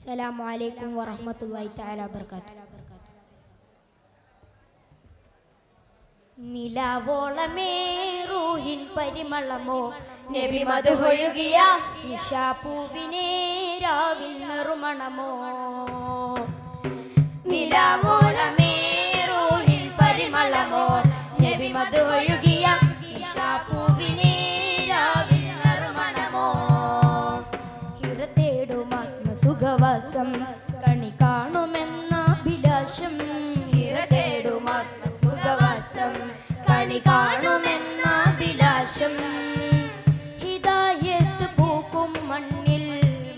അസ്സലാമു വറഹ്മത്തുള്ളാഹി തആല വബറകാതുഹു. നിലാവോളമേ റൂഹിൻ പരിമളമോ നബി മദ്ഹൊഴുകിയ നിശാപൂവിനെ രാവിൽ നറുമണമോ. നിലാവോളമേ റൂഹിൻ പരിമളമോ നബി മദ്ഹൊഴുകിയ നിശാപൂവിനെ രാവിൽ നറുമണമോ. ഹിറത്തേടും ആത്മസുഖവാസം കണി കാണുമെന്ന അഭിലാഷം. ഹിറത്തേടും ആത്മസുഖവാസം കണി കാണുമെന്ന അഭിലാഷം. ഹിദായത്ത് പൂക്കും മണ്ണിൽ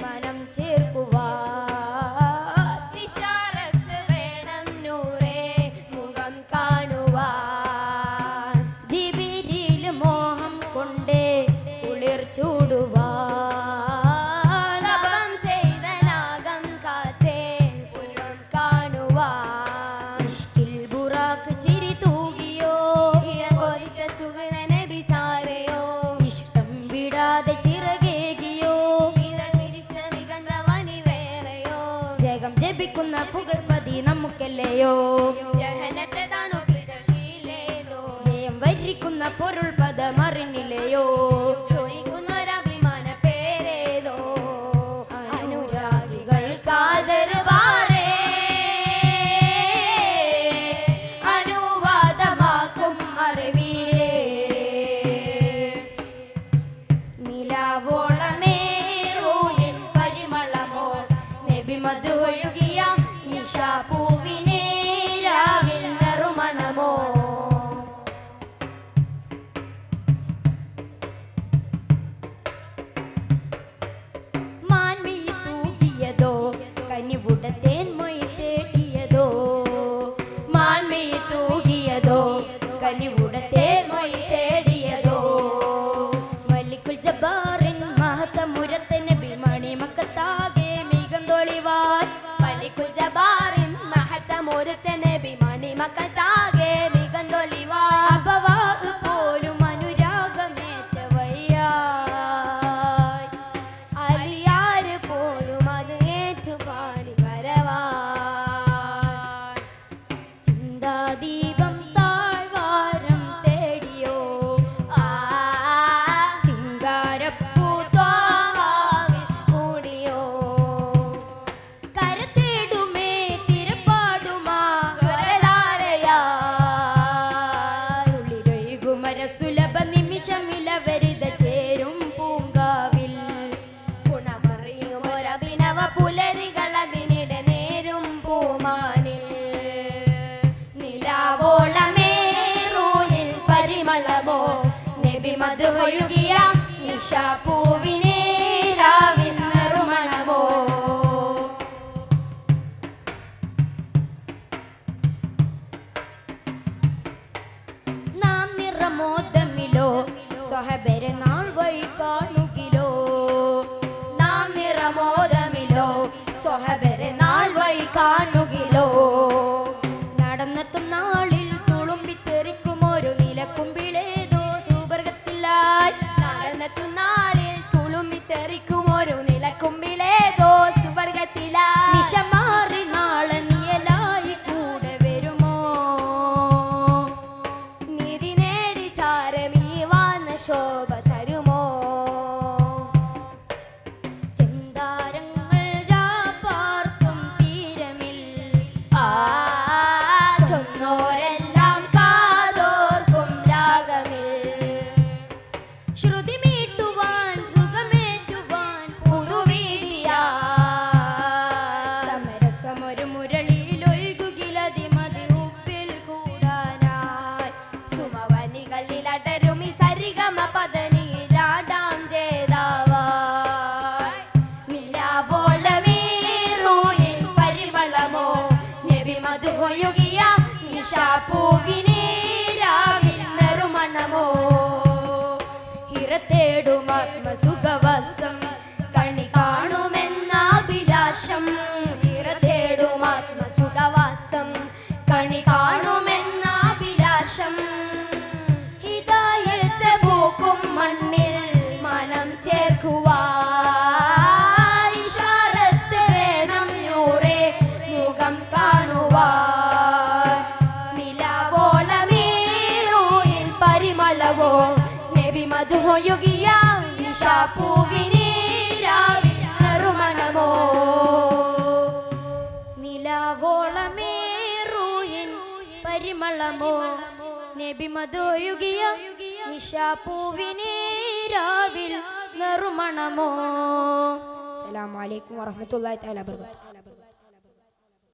മനം ചേർക്കുവാൻ ഇശാറത്ത് വേണം നൂറേ മുഖം കാണുവാൻ. ജിബ്രീൽ മോഹം കൊണ്ടേ കുളിർ ചൂടുവാൻ. തപം ചെയ്ത നാഗം കാത്തേ പുരം കാണുവാൻ. ഇഷ്കിൽ ബുറാക്ക് ചിരി തൂകിയോ ഇഴകൊതിച്ച സുഗന്ധ വിചാരയോ. ഇഷ്ടം വിടാതെ ചിറകേകിയോ ഇതൾ വിരിച്ച നിഗന്ധവനി വേറെയോ. ജഗം ജപിക്കുന്ന പുകഴ്പതി നമുക്കല്ലയോ. ജഹനത്തെ തണുപ്പിച്ച ശീലേതോ. ജയം വരിക്കുന്ന പൊരുൾ പദമറിഞ്ഞില്ലയോ. ചോദിക്കുന്നൊരഭിമാന പേരേതോ. അനുരാഗികൾക്കാദരവാരേ അനുവാദമാക്കും അറിവീരേ. നിലാവോളമേ റൂഹിൻ പരിമളമോ നബി മദ്ഹൊഴുകിയ നിശാപൂവിനെ രാവിൽ നറുമണമോ. മാൻമിഴി തൂകിയതോ കനിവുടെ തേൻമൊഴി തേടിയതോ. മാൻമിഴി തൂകിയതോ കനിവുടെ തേൻമൊഴി തേടിയതോ. മലിക്കുൽ ജബ്ബാറിൻ മഹതമുരത്തെ നബി മണിമക്കത്താകെ മികന്തോളിവാൻ. മലിക്കുൽ ജബ്ബാറിൻ മഹതമുരത്തെ നബി മണിമക്കത്താകെ മികന്തോളിവാൻ. അപവാ പോലും അനുരാഗമേറ്റ വയ്യായി. അലിയാര് പോലും അത് ഏറ്റുപാടി വരവാൻ. ചിന്താദീപം താഴ്വാരം തേടിയോ. ചിങ്കാരപ്പൂ ത്വാഹാവിൽ മൂടിയോ. കരത്തേടുമേ തിരപ്പാടുമാ സ്വരധാരയാൽ. ഉള്ളിലൊഴുകുമരസുലഭ നിമിഷമിലവരിത ചേരും പൂങ്കാവിൽ. ഗുണമറിയുമൊരഭിനവ പുലരികളതിനിടെ നേരും പൂമാനിൽ. നിലാവോളമേ റൂഹിൽ പരിമളമോ നബി മദ്ഹൊഴുകിയ നിശാപൂവിനെ രാവിൽ നറുമണമോ. നാം നിറമോദമിലോ സ്വഹബരെ നാൾ വഴി കാണുകിലോ. നാം നിറമോദമിലോ സ്വഹബരെ നാൾ വഴി കാണുകിലോ. നടന്നെത്തും നാളിൽ തുളുമ്പിത്തെറിക്കും ഒരു നിലക്കുമ്പിളേതോ സുവർഗത്തിലായി. നടന്നെത്തും നാളിൽ തുളുമ്പിത്തെറിക്കും ഒരു നിലക്കുമ്പിളേതോ സുവർഗത്തിലായി. നിശമാറി നാളെ നിയലായി കൂടെ വരുമോ. നിധി നേടി ചാരമീ വാന ശോഭ തരുമോ. ചെന്താരങ്ങൾ രാപ്പാർക്കും തീരമിൽ. ചൊന്നോരെല്ലാം കാതോർക്കും രാഗമിൽ. ശ്രുതി മീട്ടുവാൻ സുഖമേറ്റുവാൻ പുതുവീതിയാ. സമരസമൊരു മുരളിയിലൊഴുകുകിലതി മതിഉപ്പിൽ കൂടാനായി. സുമവനികളിൽ അടരുമി സരിഗമ പദനിയിലാടാം ജേതാവായി. നിലാവോളമേ റൂഹിൻ പരിമളമോ നബി മദ്ഹൊഴുകിയ നിശാപൂവിനെ രാവിൽ നറുമണമോ. ഹിറത്തേടും ആത്മസുഖവാസം കണി കാണുമെന്ന അഭിലാഷം. ഹിറത്തേടും ആത്മസുഖവാസം കണി കാണുമെന്ന അഭിലാഷം. ഹിദായത്ത് പൂക്കും മണ്ണിൽ മനം ചേർക്കുവാൻ ഇശാറത്ത് വേണം പരിമളമോ നബി മധുഹൊഴുകിയ നിശാപ്പൂവിനീരാവിൽ നറുമണമോ നിലാവോളമേ റൂഹിൻ പരിമളമോ നബി മധുഹൊഴുകിയ നിശാപ്പൂവിനീരാവിൽ നറുമണമോ. അസ്സലാമു അലൈക്കും വറഹ്മത്തുള്ളാഹി തആല വബറകാതുഹു.